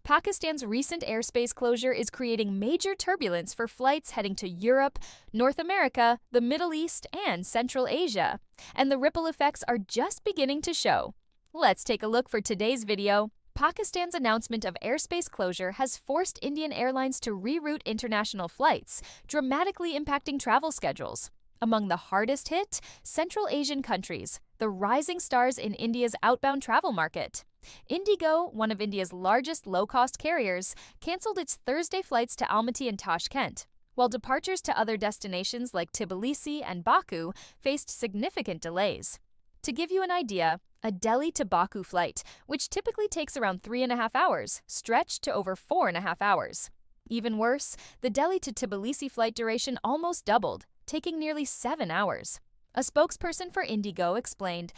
Pakistan's recent airspace closure is creating major turbulence for flights heading to Europe, North America, the Middle East, and Central Asia. And the ripple effects are just beginning to show. Let's take a look for today's video. Pakistan's announcement of airspace closure has forced Indian Airlines to reroute international flights, dramatically impacting travel schedules. Among the hardest hit, Central Asian countries, the rising stars in India's outbound travel market. IndiGo, one of India's largest low-cost carriers, cancelled its Thursday flights to Almaty and Tashkent, while departures to other destinations like Tbilisi and Baku faced significant delays. To give you an idea, a Delhi to Baku flight, which typically takes around 3.5 hours, stretched to over 4.5 hours. Even worse, the Delhi to Tbilisi flight duration almost doubled, taking nearly 7 hours. A spokesperson for IndiGo explained,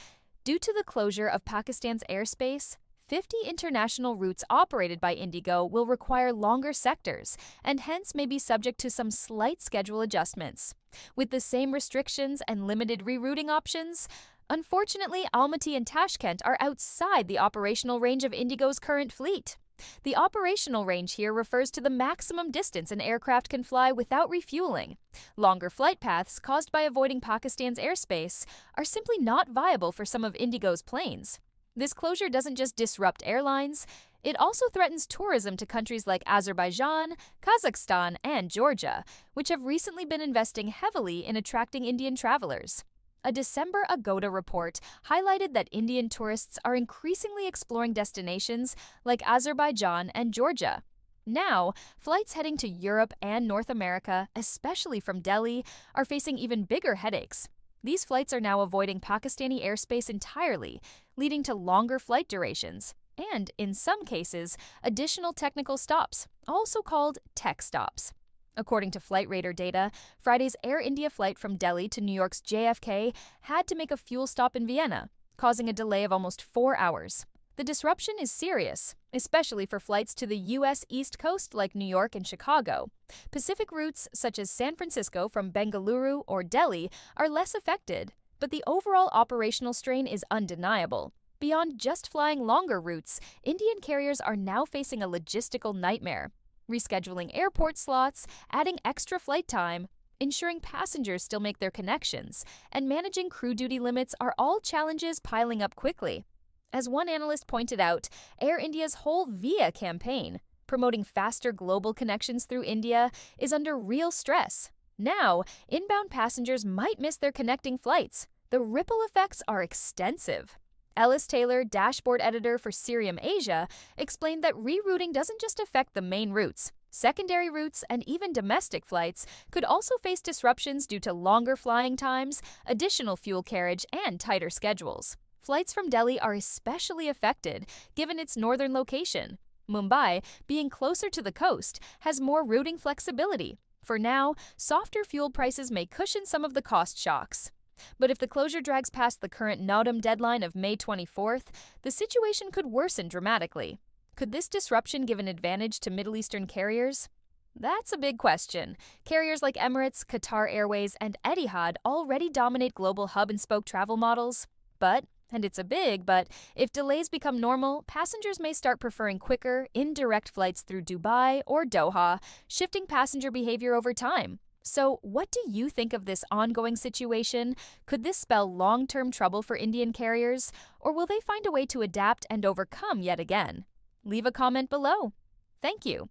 due to the closure of Pakistan's airspace, 50 international routes operated by IndiGo will require longer sectors and hence may be subject to some slight schedule adjustments. With the same restrictions and limited rerouting options, unfortunately, Almaty and Tashkent are outside the operational range of IndiGo's current fleet. The operational range here refers to the maximum distance an aircraft can fly without refueling. Longer flight paths caused by avoiding Pakistan's airspace are simply not viable for some of IndiGo's planes. This closure doesn't just disrupt airlines, it also threatens tourism to countries like Azerbaijan, Kazakhstan, and Georgia, which have recently been investing heavily in attracting Indian travelers. A December Agoda report highlighted that Indian tourists are increasingly exploring destinations like Azerbaijan and Georgia. Now, flights heading to Europe and North America, especially from Delhi, are facing even bigger headaches. These flights are now avoiding Pakistani airspace entirely, leading to longer flight durations and, in some cases, additional technical stops, also called tech stops. According to FlightRadar data, Friday's Air India flight from Delhi to New York's JFK had to make a fuel stop in Vienna, causing a delay of almost 4 hours. The disruption is serious, especially for flights to the U.S. East Coast like New York and Chicago. Pacific routes such as San Francisco from Bengaluru or Delhi are less affected, but the overall operational strain is undeniable. Beyond just flying longer routes, Indian carriers are now facing a logistical nightmare. Rescheduling airport slots, adding extra flight time, ensuring passengers still make their connections, and managing crew duty limits are all challenges piling up quickly. As one analyst pointed out, Air India's whole VIA campaign, promoting faster global connections through India, is under real stress. Now, inbound passengers might miss their connecting flights. The ripple effects are extensive. Ellis Taylor, dashboard editor for Cirium Asia, explained that rerouting doesn't just affect the main routes. Secondary routes and even domestic flights could also face disruptions due to longer flying times, additional fuel carriage, and tighter schedules. Flights from Delhi are especially affected given its northern location. Mumbai, being closer to the coast, has more routing flexibility. For now, softer fuel prices may cushion some of the cost shocks. But if the closure drags past the current NOTAM deadline of May 24th, the situation could worsen dramatically. Could this disruption give an advantage to Middle Eastern carriers? That's a big question. Carriers like Emirates, Qatar Airways, and Etihad already dominate global hub-and-spoke travel models. But, and it's a big but, if delays become normal, passengers may start preferring quicker, indirect flights through Dubai or Doha, shifting passenger behavior over time. So, what do you think of this ongoing situation? Could this spell long-term trouble for Indian carriers, or will they find a way to adapt and overcome yet again? Leave a comment below. Thank you.